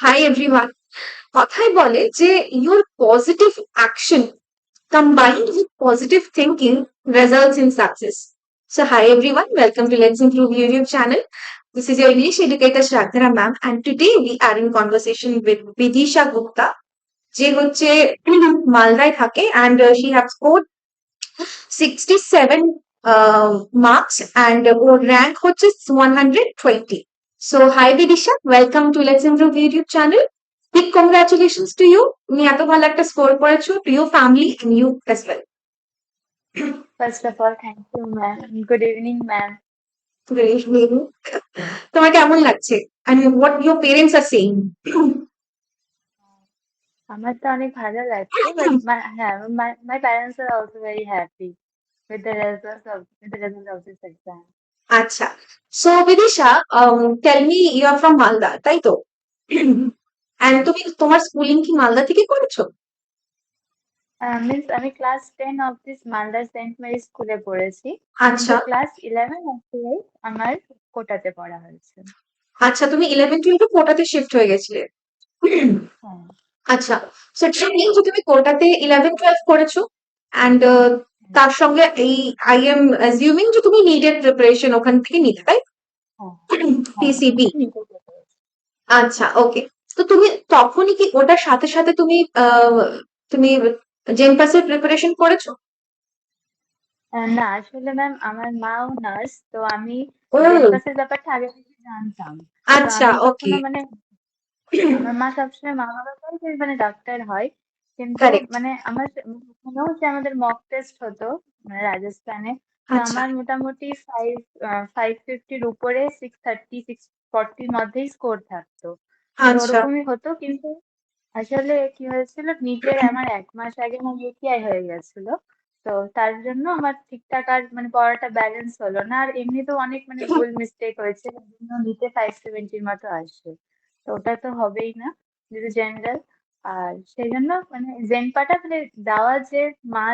Hi everyone. কথায় বলে যে your positive action combined with positive thinking results in success. So hi everyone, welcome to Let's Improve YouTube channel. This is your English educator Shraddhara ma'am, and today we are in conversation with Vidisha Gupta, যে হচ্ছে মালদায় থাকে, and she have scored 67 marks and or rank হচ্ছে 120. So hi Vidisha, welcome to Let's Improve YouTube channel. Big congratulations to you. তুমি এত ভালো একটা score করেছো, to your family and you as well. First of all, thank you, ma'am. Good evening, ma'am. Good evening. তোমার কেমন লাগছে? I mean, what your parents are saying. আমার তো অনেক ভালো লাগছে, but my parents are also very happy with the results of this exam. আচ্ছা, so Vidisha, tell me you are from Malda, তাই তো? And তুমি তোমার স্কুলিং কি মালদা থেকে করেছো? Means আমি class 10 of this Malda Saint Mary স্কুলে পড়েছি, কিন্তু আচ্ছা ক্লাস 11 and 12 আমার কোটাতে পড়া হয়েছে। আচ্ছা, তুমি 11-12 কোটাতে শিফট হয়ে গেছিলে। হ্যাঁ, আচ্ছা, সো ইট মিনস যে তুমি কোটাতে 11-12 করেছো, অ্যান্ড হ্যাঁ, তার সঙ্গে এই আই এম অ্যাজিউমিং যে তুমি নিডেড প্রিপারেশন ওখান থেকে নিতে, তাই? হ্যাঁ, হ্যাঁ, পিসিবি। আমি নিতে পেরেছি। আচ্ছা, ওকে। তো তুমি তখনই কি ওটার সাথে সাথে তুমি তুমি জেনপাসের প্রিপারেশন করেছো? না, আসলে ম্যাম আমার মাও নার্স, তো আমি ও জেনপাসের ব্যাপারটা আগে থেকে জানতাম। তো আচ্ছা, আমি ওকে। কখনো মানে আমার মা সবসময় মা বাবা চায় যে মানে ডাক্তার হয়, কিন্তু কারেক্ট। মানে আমার ওখানেও যে আমাদের মক টেস্ট হতো মানে রাজস্থানে, তো আচ্ছা আমার মোটামুটি 550-র উপরে 630-640-র মধ্যেই স্কোর থাকতো। তো আচ্ছা ওরকমই হতো, কিন্তু আসলে কি হয়েছিল, নিটের আমার 1 মাস আগে আমার ইউটিআই হয়ে গেছিল। তো তার জন্য আমার ঠিকঠাক আর মানে পড়াটা ব্যালেন্স হলো না, আর এমনিতেও অনেক মানে ভুল মিস্টেক হয়েছে, তার জন্য নিটে 570-র মতো আসছে। তো ওটা তো হবেই না যেহেতু জেনারেল। আর সেই জন্য মানে জেনপাটা মানে দেওয়া যে মা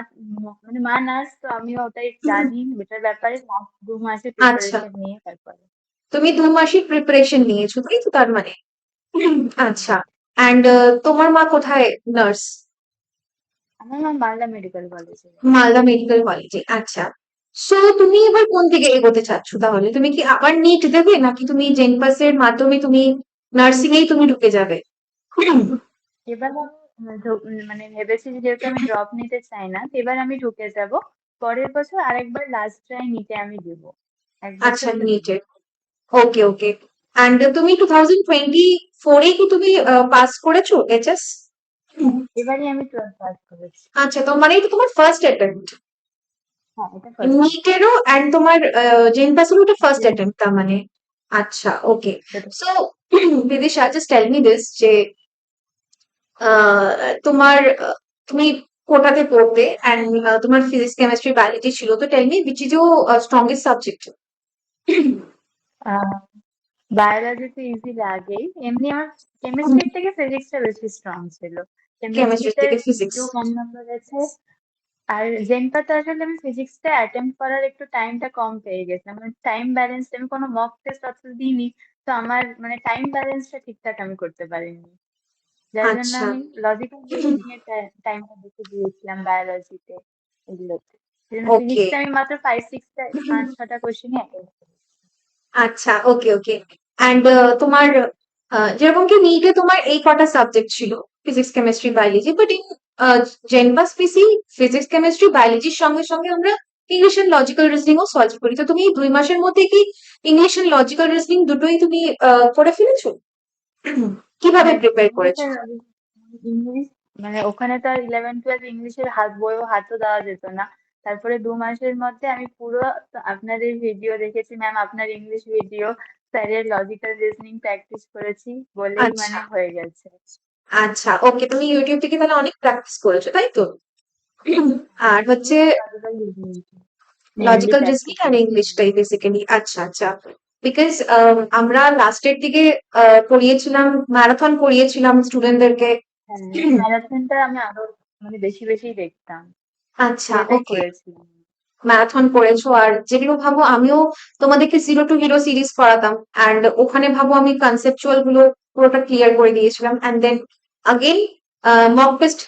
মানে মা নার্স, তো আমিও ওটাই জানি ওটার ব্যাপারে, লাস্ট 2 মাসের আচ্ছা, প্রিপারেশন নিয়ে তারপরে। তুমি 2 মাসের প্রিপারেশন নিয়েছো, তাই তো? তার মানে আচ্ছা। হ্যাঁ, অ্যান্ড তোমার মা কোথায় নার্স? আমার মা মালদা মেডিকেল কলেজে। মালদা মেডিকেল কলেজে, আচ্ছা। সো তুমি এবার কোন দিকে এগোতে চাচ্ছ তাহলে? তুমি কি আবার নিট দেবে, নাকি তুমি জেনপাস এর মাধ্যমে তুমি নার্সিং এই তুমি ঢুকে যাবে? এবার আমি মানে ভেবেছি যে যেহেতু আমি ড্রপ নিতে চাই না, তো এবার আমি ঢুকে যাব। পরের বছর আরেকবার লাস্ট ট্রাই নিতে আমি দিব। 1 বছর আচ্ছা, তো দিব। নিটের। ওকে ওকে। অ্যান্ড তুমি 2024 কি তুমি পাস করেছো এইচএস? এবারই আমি 12 পাস করেছি। আচ্ছা, তো মানে এটা তোমার ফার্স্ট অ্যাটেম্প্ট হ্যাঁ, এটা ফার্স্ট। নিটেরও, অ্যান্ড তোমার জেনপাসেরও এটা ফার্স্ট অ্যাটেম্প্ট তার মানে? আচ্ছা, okay. So Bidisha, just tell me this যে আহ, তোমার তুমি কোটাতে পড়তে, অ্যান্ড তোমার ফিজিক্স কেমিস্ট্রি বায়োলজি ছিল, তো tell me which is your strongest subject? Biology তো ইজি লাগেই, এমনি আমার কেমিস্ট্রির থেকে ফিজিক্সটা বেশি স্ট্রং ছিল। কেমিস্ট্রি কেমিস্ট্রিতে থেকে ফিজিক্স। একটু কম নম্বর আছে। আর জেনপাতে আসলে আমি ফিজিক্সটা অ্যাটেম্প করার একটু টাইমটা কম পেয়ে গেছিলাম, মানে টাইম ব্যালেন্স, আমি কোনো মক টেস্ট অত দিইনি, তো আমার মানে টাইম ব্যালেন্সটা ঠিকঠাক আমি করতে পারিনি, যার জন্য আচ্ছা আমি লজিক্যাল রিজনিং এর টাইমটা বেশি দিয়েছিলাম বায়োলজিতে, এগুলোতে। সেই জন্য ওকে। ফিজিক্সে আমি মাত্র 5-6টা 5-6টা কোশ্চেনই অ্যাটেম্প করেছি। আচ্ছা, ওকে ওকে। অ্যান্ড তোমার যেরকম কি নিটে তোমার এই কটা সাবজেক্ট ছিল, physics chemistry biology, but in JENPAS PC physics chemistry বায়োলজির সঙ্গে সঙ্গে আমরা ইংলিশ এন্ড লজিক্যাল রিজনিং ও সলভ করি। তো তুমি এই 2 মাসের মধ্যে কি ইংলিশ এন্ড লজিক্যাল রিজনিং দুটোই তুমি করে ফেলেছো? কিভাবে হ্যাঁ, প্রিপেয়ার ইংলিশ করেছো? আর ইংলিশ মানে ওখানে তো আর 11-12 ইংলিশের বইও হাতও দেওয়া যেত না। তারপরে 2 মাসের মধ্যে আমি পুরো আপনাদের ভিডিও দেখেছি ম্যাম, আপনার ইংলিশ ভিডিও, স্যারের লজিক্যাল রিজনিং প্র্যাকটিস করেছি বলেই আচ্ছা মানে হয়ে গেছে। আচ্ছা, ওকে। তুমি ইউটিউব থেকে তাহলে অনেক প্র্যাকটিস করেছো, তাই তো? আর হচ্ছে logical reasoning mainly logical reasoning practice আর হয়েছে। ইংলিশটাই বেসিক্যালি। আচ্ছা আচ্ছা। বিকজ আমরা লাস্টের দিকে পড়িয়েছিলাম, ম্যারাথন করিয়েছিলাম স্টুডেন্টদেরকে। হ্যাঁ, ম্যারাথনটা আমি আরো মানে বেশি বেশি দেখতাম, আচ্ছা, সেটাই ওকে। করেছিলাম। ম্যারাথন করেছো, আর যেগুলো ভাবো আমিও তোমাদেরকে জিরো টু হিরো সিরিজ করাতাম, অ্যান্ড ওখানে ভাবো আমি কনসেপচুয়াল গুলো পুরোটা ক্লিয়ার করে দিয়েছিলাম। And then again mock test,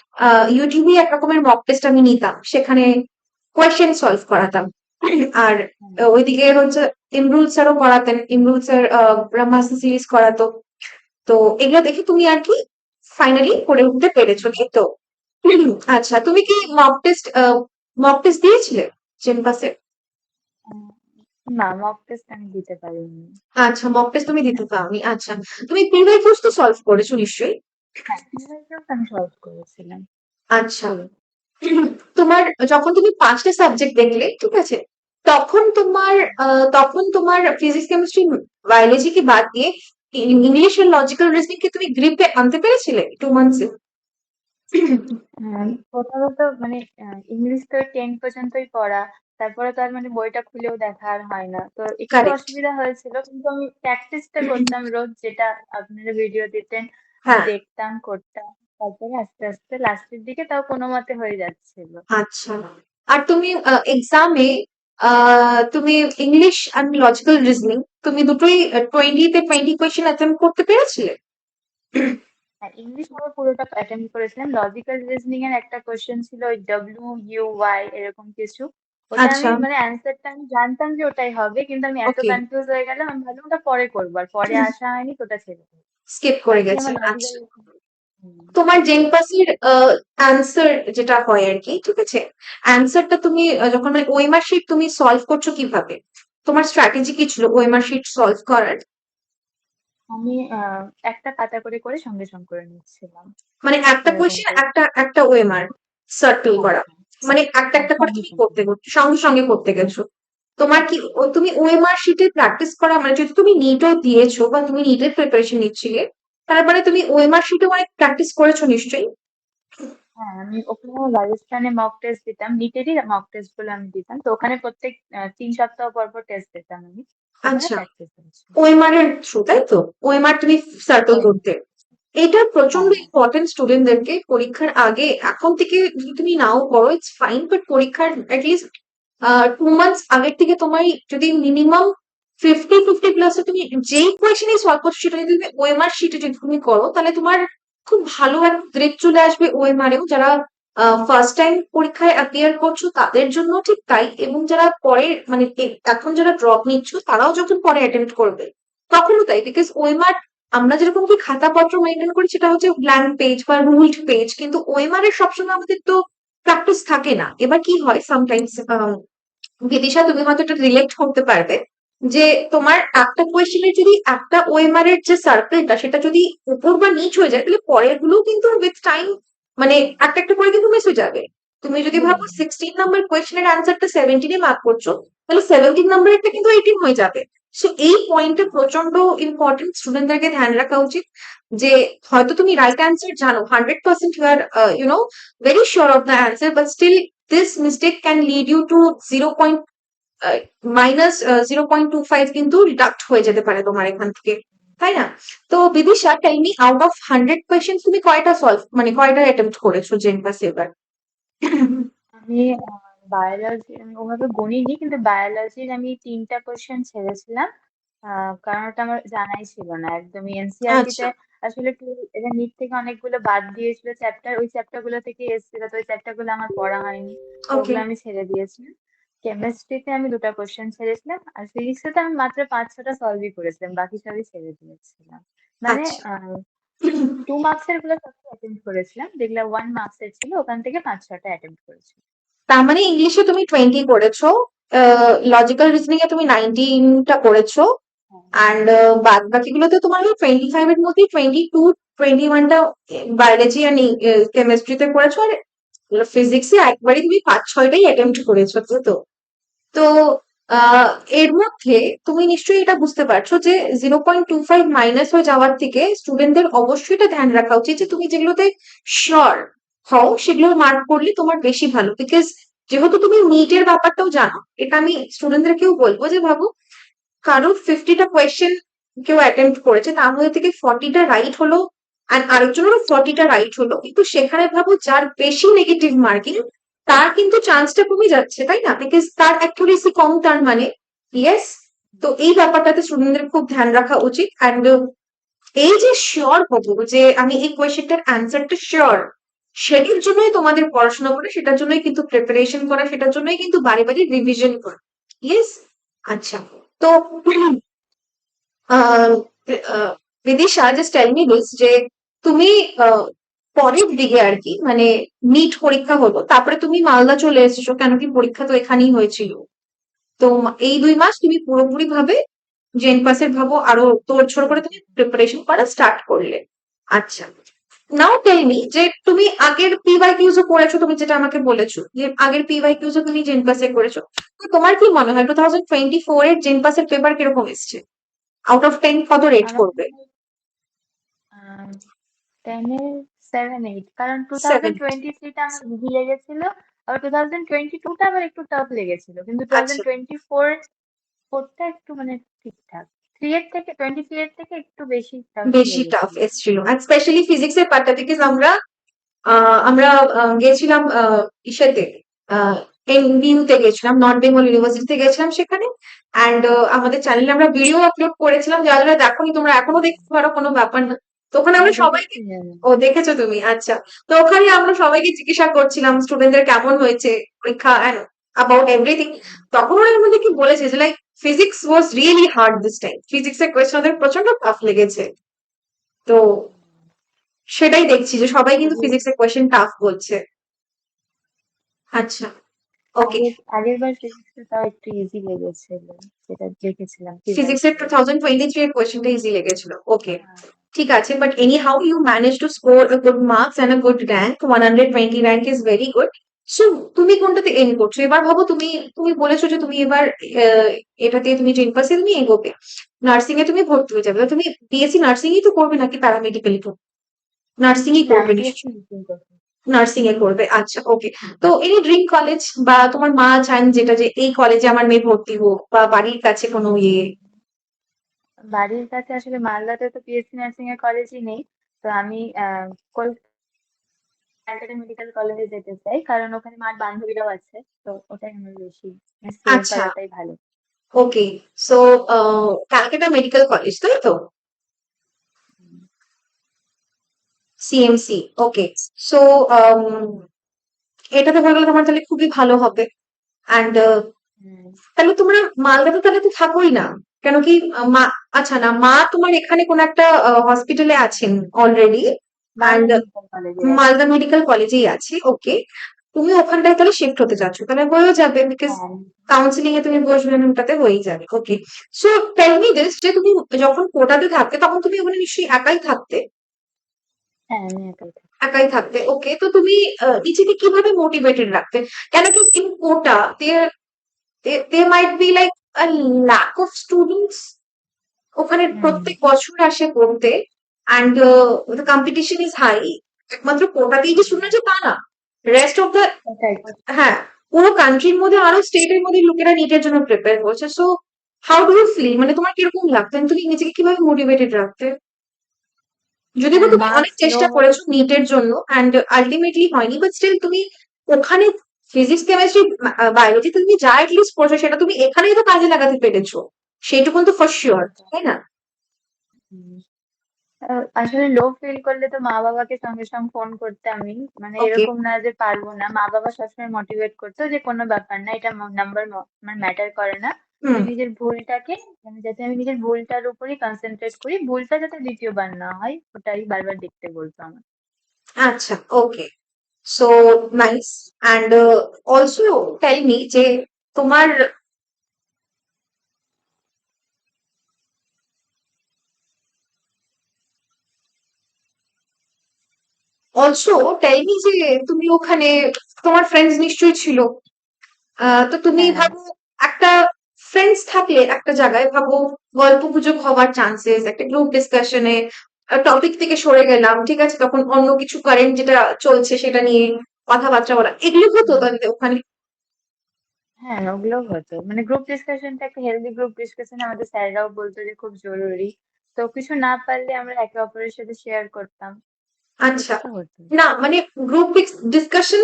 ইউটিউবে এক রকমের মক টেস্ট আমি নিতাম, সেখানে কোয়েশ্চেন সলভ করাতাম। আর ওইদিকে হচ্ছে ইমরুল স্যারও করাতেন, ইমরুল স্যার ব্রহ্মাস্ত্র সিরিজ করাতো। তো এগুলো দেখে তুমি আর কি ফাইনালি করে উঠতে পেরেছো, তাই তো? আচ্ছা, তুমি কি মক টেস্ট দিয়েছিলে জেনপাসে? উম, না, মক টেস্ট আমি দিতে পারিনি। আচ্ছা, মক টেস্ট তুমি দিতে পারোনি। আচ্ছা, তুমি প্রিভিয়াস তো সলভ করেছো নিশ্চয়ই? হ্যাঁ, আমি সলভ করেছিলাম আচ্ছা, পুরো। তোমার যখন তুমি 5টা সাবজেক্ট দেখলে, ঠিক আছে, তখন তোমার ফিজিক্স, কেমিস্ট্রি, বায়োলজি কি বাদ দিয়ে ইংলিশ আর লজিক্যাল রিজনিং কি তুমি গ্রিপে আনতে পেরেছিলে 2 মান্থসে? প্রথমত মানে ইংলিশ তো 10 পর্যন্তই পড়া, তারপরে তো আর মানে বইটা খুলেও দেখা আর হয় না, তো একটু কারেক্ট। অসুবিধা হয়েছিল, কিন্তু আমি প্র্যাকটিসটা করতাম রোজ, যেটা আপনারা ভিডিও দিতেন, হ্যাঁ। দেখতাম, করতাম। তারপরে আস্তে আস্তে লাস্টের দিকে তাও কোনো মতে হয়ে যাচ্ছিল। আচ্ছা, আর তুমি এক্সামে তুমি ইংলিশ আর লজিক্যাল রিজনিং তুমি দুটোই 20-তে 20 কোয়েশ্চেন অ্যাটেম্প করতে পেরেছিলে? হ্যাঁ, ইংলিশ আমি পুরোটা অ্যাটেম্প করেছিলাম। লজিক্যাল রিজনিং এর একটা কোশ্চেন ছিল ওই WUY এরকম কিছু। ওটা আমি আচ্ছা, মানে অ্যান্সারটা আমি জানতাম যে ওটাই হবে, কিন্তু আমি এত ওকে, কনফিউজ হয়ে গেলাম, আমি ভাবলাম ওটা পরে করবো, আর পরে আসা হয়নি, তো ওটা ছেড়ে দিই। স্কিপ করে বাকি গেছে। আমার লজিক্যাল। আচ্ছা, তোমার ওটাই। জেনপাসের অ্যান্সার যেটা হয় আর কি, ঠিক আছে, অ্যান্সারটা তুমি যখন মানে ওএমআর শিট তুমি সলভ করছো কিভাবে? তোমার স্ট্র্যাটেজি কি ছিল ওএমআর শিট সলভ করার? আমি একটা খাতা করে করে সঙ্গে সঙ্গে করে নিচ্ছিলাম, মানে একটা এরকম কোয়েশ্চেন করে। একটা একটা ওএমআর সার্কেল হ্যাঁ, করা, হ্যাঁ, মানে একটা হ্যাঁ, একটা করে সঙ্গে তুমি সঙ্গে। করতে করতে সঙ্গে সঙ্গে করতে গেছো। তোমার কি তুমি ওএমআর শিটে প্র্যাকটিস করা, মানে যদি তুমি নিটও দিয়েছো বা তুমি নিটের প্রিপারেশন নিচ্ছিলে, তার মানে তুমি ওএমআর শিটে অনেক প্র্যাকটিস করেছো নিশ্চয়ই? হ্যাঁ, আমি ওখানে রাজস্থানে মক টেস্ট দিতাম, নিটেরই মক টেস্ট গুলো আমি দিতাম, তো ওখানে প্রত্যেক 3 সপ্তাহ পর পর টেস্ট দিতাম আমি, ওখানে আচ্ছা, প্র্যাকটিস করেছি। ওএমআর এর থ্রু, তাই তো? ওএমআর তুমি সার্কেল ওই, করতে, এটা প্রচন্ড হ্যাঁ, ইম্পর্টেন্ট স্টুডেন্টদেরকে পরীক্ষার আগে। এখন থেকে যদি তুমি নাও করো ইটস ফাইন, বাট পরীক্ষার অ্যাটলিস্ট 2 মান্থস আগের থেকে তোমার যদি মিনিমাম 50-50 প্লাস তুমি যেই কোয়েশনই সলভ করছো সেটা যদি তুমি ওএমআর শিটে যদি তুমি করো, তাহলে তোমার খুব ভালো একটা গ্রেড চলে আসবে ওএমআর এও। যারা ফার্স্ট টাইম পরীক্ষায় অ্যাপিয়ার করছো তাদের জন্য ঠিক তাই, এবং যারা পরে মানে এখন যারা ড্রপ নিচ্ছ তারাও যখন পরে অ্যাটেম্প্ট করবে তখনও তাই, বিকজ ওএমআর আমরা যেরকম কি খাতাপত্র মেনটেন করি সেটা হচ্ছে ব্ল্যাঙ্ক পেজ বা রুলড পেজ, কিন্তু ওএমআর এর সবসময় আমাদের তো প্র্যাকটিস থাকে না। এবার কি হয় সামটাইমস, বিদিশা তুমি হয়তো এটা রিলেট করতে পারবে, যে তোমার একটা কোয়েশ্চেনের যদি একটা ওএমআর এর যে সার্কেলটা সেটা যদি উপর বা নিচ হয়ে যায়, তাহলে পরের গুলো কিন্তু উইথ টাইম মানে একটা একটা করে কিন্তু মিস হয়ে যাবে। তুমি যদি ভাবো 16 নাম্বার কোয়েশ্চেনের অ্যান্সারটা 17-এ মার্ক করছো, তাহলে 17 নাম্বারেরটা কিন্তু 18 হয়ে যাবে। সো এই পয়েন্টে প্রচন্ড ইম্পর্টেন্ট, স্টুডেন্টদেরকে ধ্যান রাখা উচিত যে হয়তো তুমি রাইট অ্যান্সার জানো 100%, you are you know very sure of the answer, but still this mistake can lead you to 0. -0.25 কিন্তু ডিডাক্ট হয়ে যেতে পারে তোমার এখান থেকে, তাই না? তো Bidisha, tell me, out of 100 question তুমি কয়টা সলভ মানে কয়টা অ্যাটেম্প্ট করেছো জেনপাস এবার? আমি বায়োলজি আমি ওভাবে গণিনি, কিন্তু বায়োলজির আমি 3টা কোশ্চেন ছেড়েছিলাম, কারণ ওটা আমার জানাই ছিল না একদমই। এনসিআরটি আচ্ছা, তে আসলে একটু এটা নিট থেকে অনেকগুলো বাদ দিয়েছিল চ্যাপ্টার, ওই চ্যাপ্টার গুলো থেকে এসেছিল, তো ওই চ্যাপ্টার গুলো আমার পড়া হয়নি, তো ওকে, ওগুলো আমি ছেড়ে দিয়েছিলাম। কেমিস্ট্রিতে আমি 2টা কোশ্চেন ছেড়েছিলাম, আর ফিজিক্সে তো আমি মাত্র 5-6টা সলভই করেছিলাম, বাকি সবই ছেড়ে দিয়েছিলাম। মানে আচ্ছা। 2 মার্কস এর গুলো সবই অ্যাটেম্প করেছিলাম, যেগুলো 1 মার্কস এর ছিল ওখান থেকে 5-6টা অ্যাটেম্প করেছিলাম। তার মানে ইংলিশে তুমি 20 করেছো, লজিক্যাল রিজনিং এ তুমি 19টা করেছো, হ্যাঁ, অ্যান্ড বাদ বাকিগুলোতে তোমার 25 এর মধ্যে 22-21টা বায়োলজি আর কেমিস্ট্রিতে করেছো, আর ফিজিক্সে একবারে তুমি 5-6টাই অ্যাটেম্প্ট করেছো, তাই তো? তো আহ এর মধ্যে তুমি নিশ্চয়ই এটা বুঝতে পারছো যে 0.25 মাইনাস হয়ে যাওয়ার থেকে স্টুডেন্টদের অবশ্যই এটা ধ্যান রাখা উচিত যে তুমি যেগুলোতে শিওর হও সেগুলো মার্ক করলে তোমার বেশি ভালো, বিকজ যেহেতু তুমি নিটের ব্যাপারটাও জানো, এটা আমি স্টুডেন্টদেরকেও বলবো যে ভাবো কারো 50টা কোয়েশ্চেন কেউ অ্যাটেম্প্ট করেছে, তার মধ্যে থেকে 40টা রাইট হলো আর আরেকজনেরও 40টা রাইট হলো, কিন্তু সেখানে ভাবো যার বেশি নেগেটিভ মার্কিং তার কিন্তু চান্সটা কমে যাচ্ছে, তাই না? বিকজ তার অ্যাকুরেসি কম, তার মানে ইয়েস। তো এই ব্যাপারটাতে স্টুডেন্টদের খুব ধ্যান রাখা উচিত। অ্যান্ড এই যে শিওর হবো যে আমি এই কোয়েশ্চেনটার অ্যান্সারটা শিওর, সেটার জন্যই তোমাদের পড়াশোনা করে, সেটার জন্যই কিন্তু প্রিপারেশন করা, সেটার জন্যই কিন্তু বারে বারে রিভিশন করা। ইয়েস। আচ্ছা। তো ah, ah, Bidisha, just tell me this যে তুমি আহ, পরের দিকে আর কি, মানে নিট পরীক্ষা হলো, তারপরে তুমি মালদা চলে এসেছো, কেন কি পরীক্ষা তো এখানেই হয়েছিল। তো এই 2 মাস তুমি পুরোপুরি ভাবে জেন পাসের ভাবো আরো তোড়জোড় করে তুমি প্রিপারেশন করা স্টার্ট করলে। আচ্ছা। নাও টেল মি যে তুমি আগের পিওয়াইকিউজ ও করেছো, তুমি যেটা আমাকে বলেছো যে আগের পিওয়াইকিউজ ও তুমি জেন পাসে করেছো। তো তোমার কি মনে হয় 2024 এর জেন পাসের পেপার কিরকম এসছে? আউট অফ 10 কত রেট আমার করবে? মনে হয় 10-এ 7-8, কারণ 7। 2023-টা আমার ইজি লেগেছিল, আবার 2022-টা আবার একটু টাফ লেগেছিল, কিন্তু আচ্ছা, 2024-টা একটু মানে ঠিকঠাক। 23 এর থেকে একটু বেশি টাফ বেশি টাফ লেগেছিল। এসছিল, আর স্পেশালি ফিজিক্স এর পার্টটা থেকে আমরা গেছিলাম ইসেতে, এনবিইউতে গেছিলাম, নর্থ বেঙ্গল ইউনিভার্সিটিতে গেছিলাম সেখানে। অ্যান্ড আমাদের চ্যানেলে আমরা ভিডিও আপলোড করেছিলাম, যারা যারা দেখোনি তোমরা এখনো দেখতে পারো, কোনো ব্যাপার না। তো ওখানে হ্যাঁ, আমরা সবাইকে, দেখেছি আমি। ও দেখেছো তুমি? আচ্ছা। তো ওখানে আমরা সবাইকে জিজ্ঞাসা করছিলাম স্টুডেন্টদের কেমন হয়েছে পরীক্ষা অ্যান্ড অ্যাবাউট এভরিথিং। তখন ওরা এর মধ্যে কি বলেছে যে like physics was really hard this time, physics এর কোয়েশ্চেন ওদের প্রচন্ড টাফ লেগেছে। তো সেটাই দেখছি যে সবাই কিন্তু আগের ফিজিক্স এর কোয়েশ্চেন টাফ বলছে। আচ্ছা। ওকে। আগের আগের বার ফিজিক্সটা তাও একটু ইজি লেগেছিল, যেটা দেখেছিলাম ফিজিক্স এর পিওয়াইকিউ এ। 2023 এর কোয়েশ্চেনটা ইজি লেগেছিল, ওকে। হ্যাঁ, ঠিক আছে, but anyhow you manage to score a good marks and a good rank, 120 rank is very good. So তুমি কোনটাতে এম করছো এবার? ভাবো, তুমি তুমি বলেছো যে তুমি এবার আহ, এটাতে তুমি 10% তুমি এগোবে, নার্সিং এ তুমি ভর্তি হয়ে যাবে। তো তুমি বিএসসি নার্সিং ই তো করবে নাকি প্যারামেডিক্যালি? তো নার্সিং ই না আমি করবে বিএসসি নিশ্চয়ই। নার্সিং করবো। নার্সিং এ করবে, আচ্ছা, ওকে। তো এনি ড্রিম কলেজ, বা তোমার মা চান যেটা, যে এই কলেজে আমার মেয়ে ভর্তি হোক, বা বাড়ির কাছে কোনো ইয়ে? বাড়ির কাছে আসলে মালদাতে তো বিএসসি নার্সিং এর কলেজই নেই, তো আমি ক্যালকাটা মেডিকেল কলেজে যেতে চাই, কারণ ওখানে মার বান্ধবীরাও আছে, তো ওটাই আমার বেশি স্টে আচ্ছা, করাটাই ভালো। ওকে। সো ক্যালকাটা মেডিকেল কলেজ, তাই তো? হুম, সিএমসি, ওকে। সো এটাতে হয়ে গেলে তোমার তাহলে খুবই ভালো হবে। অ্যান্ড হুম। তাহলে তোমরা মালদাতে তাহলে তো থাকোই না, কেন কি মা, আচ্ছা না, মা তোমার এখানে কোন একটা হসপিটালে আছেন অলরেডি, মালদা অ্যান্ড মেডিকেল কলেজে আছে। মালদা মেডিকেল কলেজেই আছে, ওকে। তুমি ওখানটায় তাহলে শিফট হতে চাচ্ছ, তাহলে হয়েও যাবে, বিকজ হ্যাঁ, কাউন্সিলিং এ তুমি বসবে না, ওটাতে হয়েই যাবে, ওকে। সো টেল মি দিস, যে তুমি যখন কোটাতে থাকতে তখন তুমি ওখানে নিশ্চয়ই একাই থাকতে? হ্যাঁ আমি একাই থাকি। একাই থাকতে, ওকে। তো তুমি নিজেকে কিভাবে মোটিভেটেড রাখতে? কেন কি in Kota there might be like a lack of students, ওখানে হুম, প্রত্যেক বছর আসে পড়তে, and the competition is high। একমাত্র কোটাতেই যে হুম, শূন্য যে তা না, রেস্ট অফ দ্য, ওটাই তো। হ্যাঁ, পুরো কান্ট্রির মধ্যে আরো স্টেটের মধ্যে লোকেরা নিটের জন্য প্রিপেয়ার করছে। So how do you feel, মানে তোমার কিরকম লাগতো, and তুমি নিজেকে কিভাবে মোটিভেটেড রাখতে? যদিও বা তুমি অনেক মার্কস লো চেষ্টা হলে করেছো নিটের জন্য অ্যান্ড আলটিমেটলি হয়নি, বাট স্টিল তুমি ওখানে ফিজিক্স কেমিস্ট্রি বায়োলজি তুমি যা লিস্ট পড়ছো সেটা তুমি এখানেই তো কাজে লাগাতে পেরেছো, সেইটুকুন তো ফর শিওর, তাই না? হুম, আসলে লো ফিল করলে তো মা বাবাকে সঙ্গে সঙ্গে ফোন করতে আমি, মানে ওকে। এরকম না যে পারবো না, মা বাবা সবসময় মোটিভেট করতো যে কোনো ব্যাপার না, এটা নাম্বার মানে ম্যাটার করে না, তুই হুম। নিজের ভুলটাকে, মানে যাতে আমি নিজের ভুলটার উপরই কনসেন্ট্রেট করি, ভুলটা যাতে দ্বিতীয়বার না হয় ওটাই বারবার দেখতে বলতো আমার। আচ্ছা, okay. So nice. And also tell me যে তোমার, অলসো টেল মি যে তুমি ওখানে, তোমার ফ্রেন্ডস নিশ্চয়ই ছিল। তো তুমি হ্যাঁ, ভাবো, একটা ফ্রেন্ডস থাকলে একটা জায়গায় ভাবো গল্প গুজব হওয়ার চান্সেস, একটা গ্রুপ ডিসকাশনে টপিক থেকে সরে গেলাম, ঠিক আছে, তখন অন্য কিছু কারেন্ট যেটা চলছে সেটা নিয়ে কথাবার্তা বলা, এগুলো হতো হুম, তাহলে ওখানে? হ্যাঁ ওগুলো হতো, মানে গ্রুপ ডিসকাশনটা, একটা হেলদি গ্রুপ ডিসকাশন আমাদের স্যাররাও বলতো যে খুব জরুরি, তো কিছু না পারলে আমরা একে অপরের সাথে শেয়ার করতাম, আচ্ছা। এটা তো হতো। না মানে গ্রুপ ডিসকাশন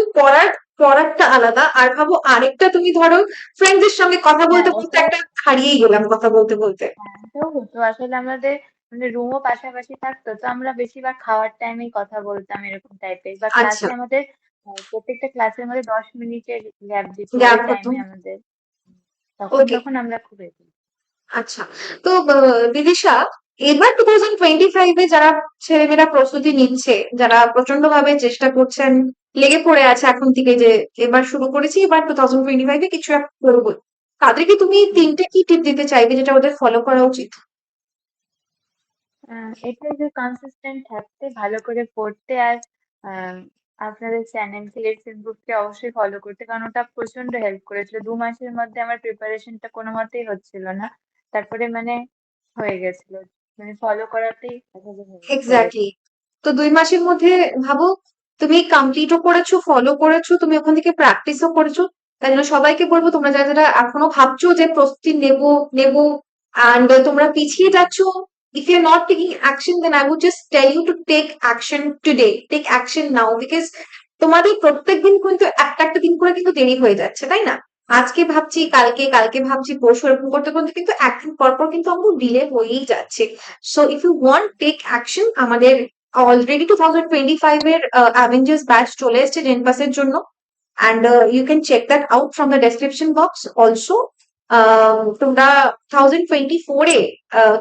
পড়ারটা আলাদা, আর ভাবো আরেকটা, তুমি ধরো ফ্রেন্ডদের সঙ্গে কথা হ্যাঁ বলতে বলতে ওটা, একটা হারিয়েই গেলাম কথা বলতে বলতে। হ্যাঁ এটাও হতো আসলে আমাদের, মানে রুমও পাশাপাশি থাকতো, তো আমরা বেশিরভাগ খাওয়ার টাইমেই কথা বলতাম এরকম টাইপের, বা আচ্ছা, ক্লাসে আমাদের প্রত্যেকটা ক্লাসের মধ্যে 10 মিনিটের গ্যাপ দিত, ওই গ্যাপ হতো। টাইমে আমাদের তখন ওকে, তখন আমরা খুব আচ্ছা। তো বিদিশা, এবার 2025-এ যারা ছেলেমেয়েরা প্রস্তুতি নিচ্ছে, যারা প্রচন্ড ভাবে চেষ্টা করছেন, লেগে পড়ে আছে এখন থেকে যে এবার শুরু করেছি, এবার 2025-এ কিছু একটা করবো, তাদেরকে তুমি তিনটে কি টিপ দিতে চাইবে যেটা ওদের ফলো করা উচিত? এটাই যে কনসিস্টেন্ট থাকতে, ভালো করে পড়তে, আর আহ, আপনাদের চ্যানেল সিলেকশন গ্রুপকে অবশ্যই ফলো করতে, কারণ ওটা প্রচন্ড হেল্প করেছিল। 2 মাসের মধ্যে আমার প্রিপারেশনটা কোনো মতেই হচ্ছিল না, তারপরে মানে হয়ে গেছিল, মানে ফলো করাতেই হয়ে গেছে। এক্স্যাক্টলি। তো 2 মাসের মধ্যে ভাবো, তুমি কমপ্লিটও করেছো, ফলো করেছো, তুমি ওখান থেকে প্র্যাকটিসও করেছো। তাই জন্য সবাইকে বলবো, তোমরা যারা যারা এখনো ভাবছো যে প্রস্তুতি নেবো নেবো and তোমরা পিছিয়ে যাচ্ছ, if you're not taking action, then I would just tell you to take action today, take action now, because তোমাদের প্রত্যেকদিন কিন্তু একটা একটা দিন করে কিন্তু দেরি হয়ে যাচ্ছে, তাই না? আজকে ভাবছি কালকে, কালকে ভাবছি পরশু, এরকম করতে করতে কিন্তু একদিন পর পর কিন্তু আমাদের ডিলে হয়েই যাচ্ছে। So if you want take action, আমাদের অলরেডি 2025-এর অ্যাভেঞ্জার্স ব্যাচ চলে এসেছে জেনপাসের জন্য, and you can check that out from the description box also. তোমরা 2024-এ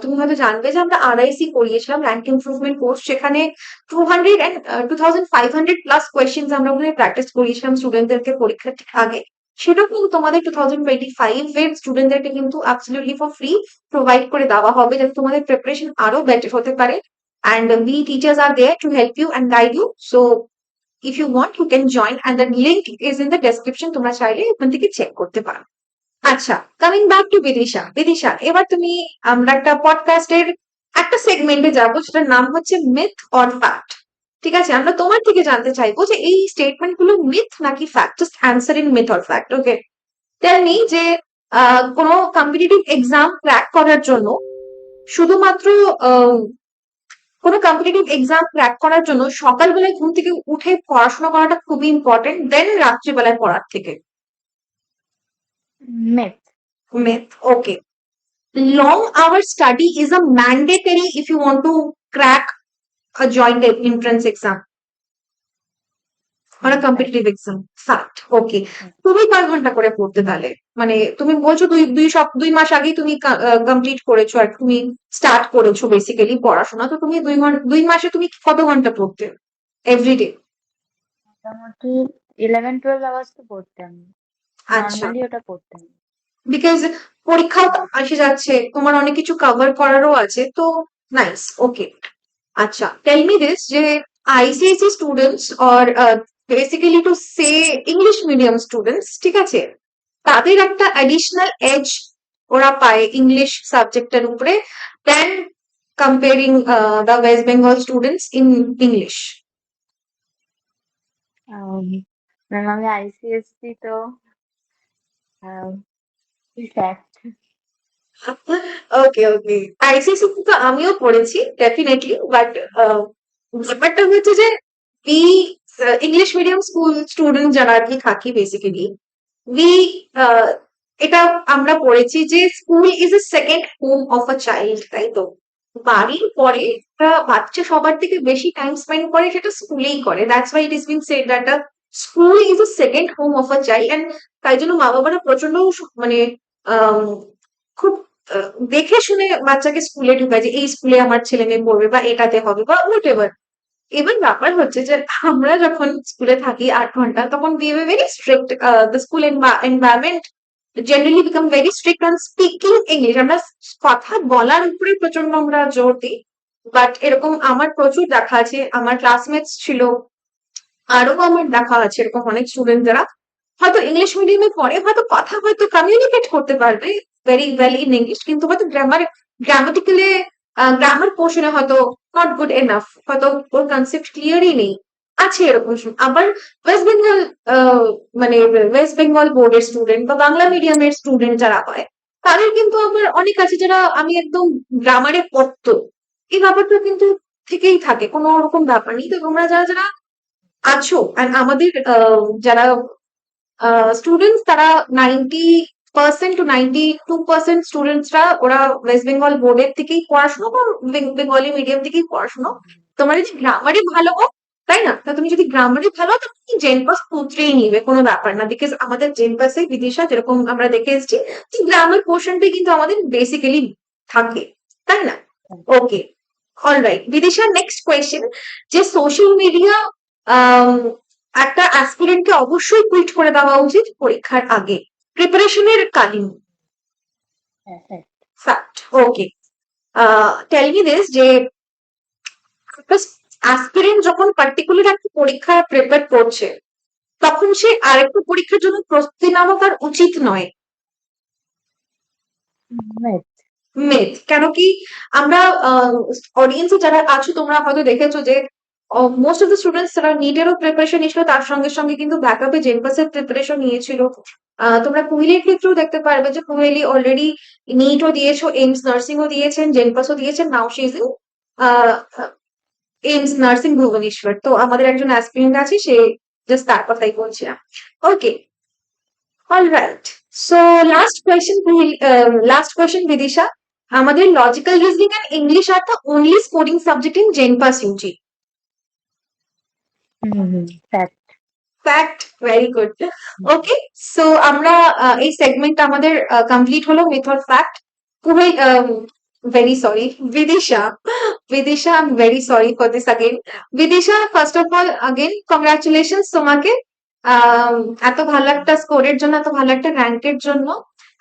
তুমি হয়তো জানবে যে আমরা আরআইসি করিয়েছিলাম, র্যাঙ্ক ইমপ্রুভমেন্ট কোর্স, সেখানে 2500 প্লাস কোয়েশ্চেন্স আমরা ওখানে প্র্যাকটিস করিয়েছিলাম স্টুডেন্টদেরকে পরীক্ষার ঠিক আগে। সেটা কিন্তু তোমাদের 2025-এর স্টুডেন্টদেরকে কিন্তু অ্যাবসলিউটলি ফর ফ্রি প্রোভাইড করে দেওয়া হবে, যাতে তোমাদের প্রিপারেশন আরো বেটার হতে পারে, and we teachers are there to help you and guide you. So if you want, you can join, and the link is in the description, তোমরা চাইলে ওখান থেকে চেক করতে পারো। আচ্ছা, coming back to Bidisha. Bidisha, এবার তুমি, আমরা একটা পডকাস্টের একটা সেগমেন্টে যাবো, সেটার নাম হচ্ছে মিথ অর ফ্যাক্ট। ঠিক আছে, আমরা তোমার থেকে জানতে চাইবো যে এই স্টেটমেন্ট গুলো মিথ নাকি fact, just answer in myth or fact. Okay, tell me যে কোনো কম্পিটিটিভ এক্সাম ক্র্যাক করার জন্য শুধুমাত্র আহ, কোনো কম্পিটিটিভ এক্সাম ক্র্যাক করার জন্য সকালবেলায় ঘুম থেকে উঠে পড়াশোনা করাটা খুবই ইম্পর্টেন্ট দেন রাত্রিবেলায় পড়ার থেকে? Meth. Myth. Okay. Long hour study is a mandatory if you want to crack a joint entrance exam or a competitive exam. Fact. Okay. তুমি কয় ঘন্টা করে পড়তে তাহলে? মানে তুমি বলছো দুই মাস আগেই তুমি কমপ্লিট করেছো, আর তুমি স্টার্ট করেছো বেসিক্যালি পড়াশোনা, তো তুমি 2 মাসে তুমি কত ঘন্টা পড়তে এভরিডে? মোটামুটি 11-12 আওয়ার্স তো পড়তাম, আচ্ছা, নর্মালি ওটা পড়তাম। বিকজ পরীক্ষাও তো আসে যাচ্ছে, তোমার অনেক কিছু কভার করারও আছে, তো নাইস। ওকে, আচ্ছা, টেল মি দিস যে ICSE students or basically to say English medium students, ঠিক আছে, তাদের একটা অ্যাডিশনাল এজ ওরা পায় ইংলিশ সাবজেক্টের উপরে then comparing the West Bengal students in English. Ma'am আমি আইসিএসসি, তো ফ্যাক্ট। Okay, okay. আইসিএসসি তো আমিও পড়েছি ডেফিনেটলি, বাট ব্যাপারটা হচ্ছে যে we English medium school student যারা আর কি থাকি বেসিক্যালি, উই এটা আমরা পড়েছি যে school is a second home of a child, তাই তো? বাড়ির পরে একটা বাচ্চা সবার থেকে বেশি টাইম স্পেন্ড করে সেটা স্কুলেই করে, that's why it is been said that school is a second home of a child. And তাই জন্য মা বাবারা প্রচন্ড মানে আম, খুব দেখে শুনে বাচ্চাকে স্কুলে ঢুকায় যে এই স্কুলে আমার ছেলে মেয়ে পড়বে বা এটাতে হবে বা হোয়াট এভার। এবার ব্যাপার হচ্ছে যে আমরা যখন স্কুলে থাকি 8 ঘন্টা, তখন we were very strict, the school environment generally become very strict on speaking English, আমরা কথা বলার উপরে প্রচন্ড আমরা জোর দিই। বাট এরকম আমার প্রচুর দেখা আছে, আমার ক্লাসমেটস ছিল, আরো আমার দেখা আছে এরকম অনেক স্টুডেন্ট যারা হয়তো ইংলিশ মিডিয়ামে পড়ে, হয়তো কথা হয়তো কমিউনিকেট করতে পারবে ভেরি ওয়েল ইন ইংলিশ, কিন্তু হয়তো গ্রামাটিক্যালি গ্রামার পোর্শনে হয়তো নট গুড এনাফ, হয়তো ওর কনসেপ্ট ক্লিয়ারই নেই। আছে এরকম আবার ওয়েস্ট বেঙ্গল, মানে ওয়েস্ট বেঙ্গল বোর্ডের স্টুডেন্ট বা বাংলা মিডিয়ামের স্টুডেন্ট যারা হয়, তাদের কিন্তু আবার অনেক আছে যারা আমি একদম গ্রামারে পড়তো, এই ব্যাপারটা কিন্তু থেকেই থাকে, কোনো রকম ব্যাপার নেই। তো তোমরা যারা যারা আছো, and আমাদের যারা স্টুডেন্টস তারা 90 90% to 92% স্টুডেন্টসরা ওরা ওয়েস্ট বেঙ্গল বোর্ডের থেকেই পড়াশোনা বা বেঙ্গলি মিডিয়াম থেকেই পড়াশোনা। তোমার যদি গ্রামারে ভালো হোক, তাই না? তা তুমি যদি গ্রামারে ভালো হও, তুমি জেনপাস উতরেই নিবে, কোনো ব্যাপার না। বিকজ আমাদের জেনপাসে বিদিশা যেরকম আমরা দেখে এসেছি, গ্রামার পোর্শনটাই কিন্তু আমাদের বেসিক্যালি থাকে, তাই না? ওকে, অলরাইট বিদিশা, নেক্সট কোয়েশ্চেন, যে সোশ্যাল মিডিয়া একটা অ্যাসপিরেন্টকে অবশ্যই কুইট করে দেওয়া উচিত পরীক্ষার আগে, প্রিপারেশনের কালীন, হ্যাঁ হ্যাঁ fact. Okay, tell me this, যে একটা অ্যাসপিরেন্ট যখন পার্টিকুলার একটা পরীক্ষা প্রিপেয়ার করছে, তখন সে আরেকটা পরীক্ষার জন্য প্রস্তুতি নেওয়া তার উচিত নয়। right. মিথ। কেন কি, আমরা অডিয়েন্সে যারা আছো তোমরা হয়তো দেখেছো যে মোস্ট অফ দ্য স্টুডেন্টস যারা নিটেরও প্রিপারেশন নিয়েছিল, তার সঙ্গে সঙ্গে কিন্তু ব্যাকআপে জেনপাসের প্রিপারেশন নিয়েছিল। তোমরা কুহেলির ক্ষেত্রেও দেখতে পারবে যে কুহেলি অলরেডি নিটও দিয়েছো, এইমস নার্সিংও দিয়েছেন, জেনপাসও দিয়েছেন, now she is in AIIMS nursing Bhubaneswar. তো আমাদের একজন অ্যাসপিরেন্ট আছে, সে জাস্ট তার কথাই বলছিলাম। Okay, alright. So last question Bidisha, আমাদের logical reasoning and English are the only scoring subject in JENPAS UG. Fact. Fact, very good. Okay, so আমরা এই সেগমেন্ট আমাদের কমপ্লিট হলো মিথ অর ফ্যাক্ট। খুবই very sorry Bidisha, Bidisha I am very sorry for this again. Bidisha, first of all again congratulations তোমাকে এত ভালো একটা স্কোরের জন্য, এত ভালো একটা র্যাঙ্কের জন্য।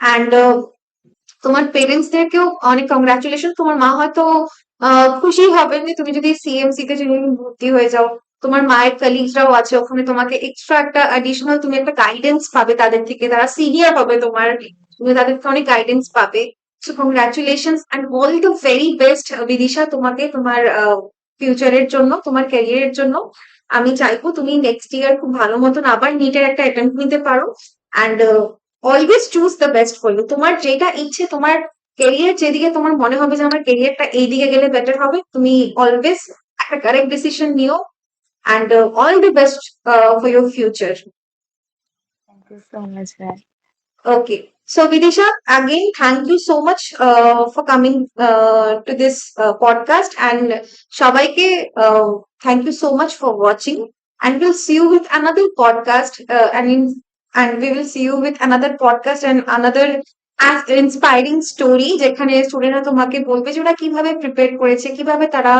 অ্যান্ড তোমার পেরেন্টস দেরকেও অনেক কংগ্রাচুলেশন। তোমার মা হয়তো খুশি হবেন যে তুমি যদি সিএমসি তে যদি ভর্তি হয়ে যাও। তোমার মায়ের কলিগসরাও আছে ওখানে, তোমাকে এক্সট্রা একটা অ্যাডিশনাল তুমি একটা গাইডেন্স পাবে তাদের থেকে, তারা সিনিয়র হবে তোমার, তুমি তাদের থেকে অনেক গাইডেন্স পাবে। So congratulations and all the very best Bidisha, তোমাকে তোমার ফিউচারের জন্য, তোমার ক্যারিয়ারের জন্য। আমি চাইবো তুমি নেক্সট ইয়ার খুব ভালো মতন আবার নিটের একটা অ্যাটেম্প্ট নিতে পারো। And always choose the best for you. তোমার যেটা ইচ্ছে, তোমার ক্যারিয়ার যেদিকে তোমার মনে হবে যে আমার ক্যারিয়ারটা এই দিকে গেলে বেটার হবে, তুমি অলওয়েজ একটা কারেক্ট ডিসিশন নিও। And all the best for your future. Thank you so much, ma'am. Okay. So, Vidisha, again, thank you so much for coming to this podcast. And Shabaike, thank you so much for watching. And we'll see you with another podcast. And we will see you with another podcast and another as inspiring story, যেখানে স্টুডেন্টরা তোমাকে বলবে যে ওরা কিভাবে prepare করেছে, কিভাবে তারা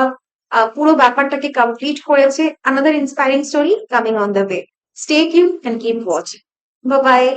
পুরো ব্যাপারটাকে কমপ্লিট করেছে। Another inspiring story coming on the way. Stay tuned and keep watching. Bye bye.